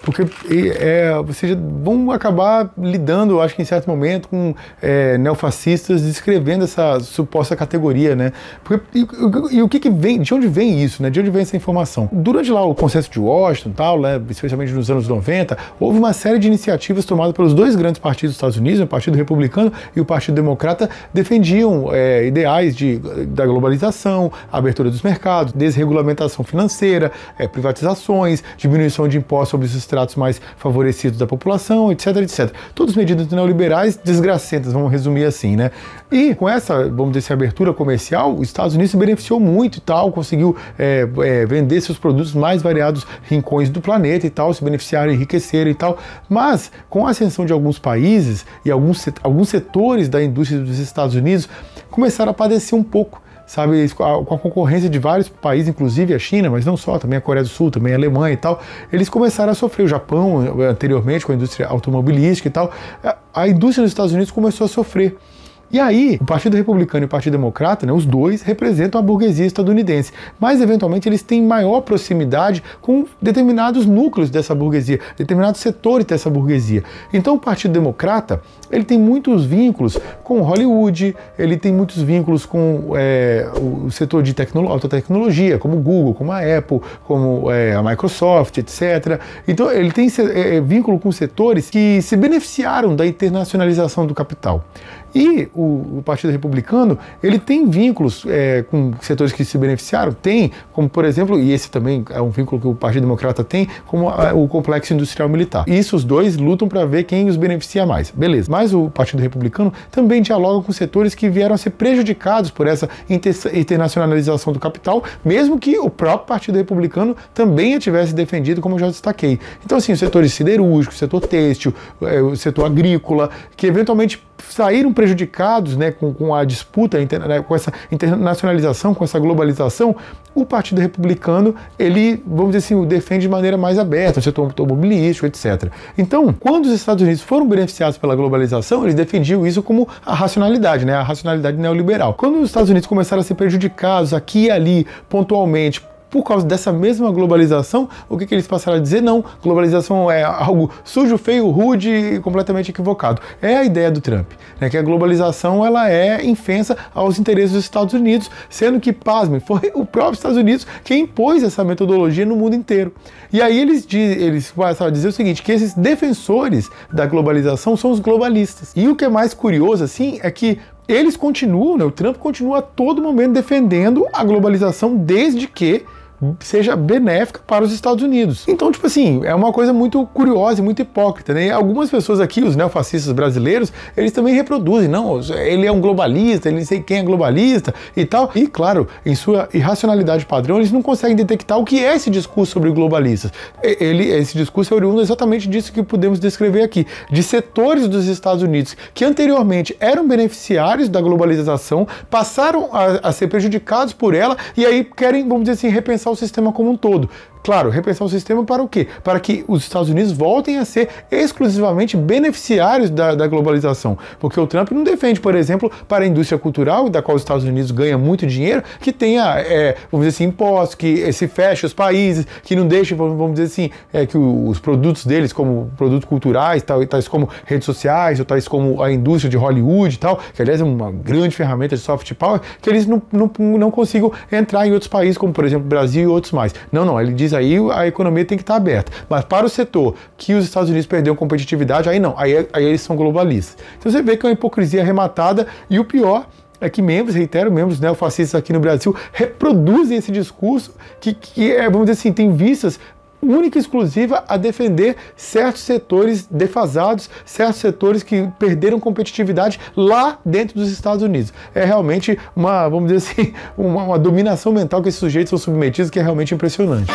porque vocês vão acabar lidando, eu acho que em certo momento, com neofascistas descrevendo essa suposta categoria, né? E o que vem, de onde vem isso, né? De onde vem essa informação? Durante lá o Consenso de Washington, tal, né, especialmente nos anos 90, houve uma série de iniciativas tomadas pelos dois grandes partidos dos Estados Unidos, o Partido Republicano e o Partido Democrata, defendiam ideais da globalização, abertura dos mercados, desregulamentação financeira, privatizações, diminuição de impostos sobre os estratos mais favorecidos da população, etc, etc. Todas medidas neoliberais desgracentas, vamos resumir assim, né? E com essa, vamos dizer, abertura comercial, os Estados Unidos se beneficiou muito e tal, conseguiu vender seus produtos mais variados rincões do planeta e tal, se beneficiaram, enriqueceram e tal. Mas com a ascensão de alguns países e alguns setores da indústria dos Estados Unidos começaram a padecer um pouco, sabe, com a concorrência de vários países, inclusive a China, mas não só, também a Coreia do Sul, também a Alemanha e tal, eles começaram a sofrer. O Japão, anteriormente, com a indústria automobilística e tal, a indústria dos Estados Unidos começou a sofrer. E aí, o Partido Republicano e o Partido Democrata, né, os dois representam a burguesia estadunidense, mas eventualmente eles têm maior proximidade com determinados núcleos dessa burguesia, determinados setores dessa burguesia. Então o Partido Democrata, ele tem muitos vínculos com Hollywood, ele tem muitos vínculos com o setor de alta tecnologia, como o Google, como a Apple, como a Microsoft, etc. Então ele tem vínculo com setores que se beneficiaram da internacionalização do capital. E o Partido Republicano, ele tem vínculos com setores que se beneficiaram, tem, como por exemplo, e esse também é um vínculo que o Partido Democrata tem, como o complexo industrial militar. Isso os dois lutam para ver quem os beneficia mais, beleza. Mas o Partido Republicano também dialoga com setores que vieram a ser prejudicados por essa internacionalização do capital, mesmo que o próprio Partido Republicano também a tivesse defendido, como eu já destaquei. Então assim, os setores siderúrgicos, o setor têxtil, o setor agrícola, que eventualmente saíram prejudicados, né, com a disputa, com essa internacionalização, com essa globalização. O Partido Republicano, ele, vamos dizer assim, o defende de maneira mais aberta, o setor automobilístico, etc. Então, quando os Estados Unidos foram beneficiados pela globalização, eles defendiam isso como a racionalidade, né, a racionalidade neoliberal. Quando os Estados Unidos começaram a ser prejudicados aqui e ali, pontualmente, por causa dessa mesma globalização, o que eles passaram a dizer? Não, globalização é algo sujo, feio, rude e completamente equivocado. É a ideia do Trump, né, que a globalização ela é infensa aos interesses dos Estados Unidos, sendo que, pasmem, foi o próprio Estados Unidos quem impôs essa metodologia no mundo inteiro. E aí eles passaram a dizer o seguinte, que esses defensores da globalização são os globalistas. E o que é mais curioso, assim, é que eles continuam, né, o Trump continua a todo momento defendendo a globalização desde que seja benéfica para os Estados Unidos. Então, tipo assim, é uma coisa muito curiosa e muito hipócrita, né? E algumas pessoas aqui, os neofascistas brasileiros, eles também reproduzem, não, ele é um globalista, ele não sei quem é globalista e tal. E, claro, em sua irracionalidade padrão, eles não conseguem detectar o que é esse discurso sobre globalistas. Esse discurso é oriundo exatamente disso que podemos descrever aqui, de setores dos Estados Unidos que anteriormente eram beneficiários da globalização, passaram a ser prejudicados por ela e aí querem, vamos dizer assim, repensar o sistema como um todo. Claro, repensar o sistema para o quê? Para que os Estados Unidos voltem a ser exclusivamente beneficiários da globalização. Porque o Trump não defende, por exemplo, para a indústria cultural, da qual os Estados Unidos ganham muito dinheiro, que tenha, vamos dizer assim, impostos, que se feche os países, que não deixe, vamos dizer assim, que os produtos deles, como produtos culturais, tais como redes sociais, ou tais como a indústria de Hollywood e tal, que aliás é uma grande ferramenta de soft power, que eles não consigam entrar em outros países, como por exemplo o Brasil e outros mais. Não, ele diz aí a economia tem que estar aberta. Mas para o setor que os Estados Unidos perderam competitividade, aí não, aí eles são globalistas. Então você vê que é uma hipocrisia arrematada e o pior é que membros neofascistas aqui no Brasil reproduzem esse discurso que vamos dizer assim, tem vistas única e exclusiva a defender certos setores defasados, certos setores que perderam competitividade lá dentro dos Estados Unidos. É realmente uma, vamos dizer assim, uma dominação mental que esses sujeitos são submetidos que é realmente impressionante.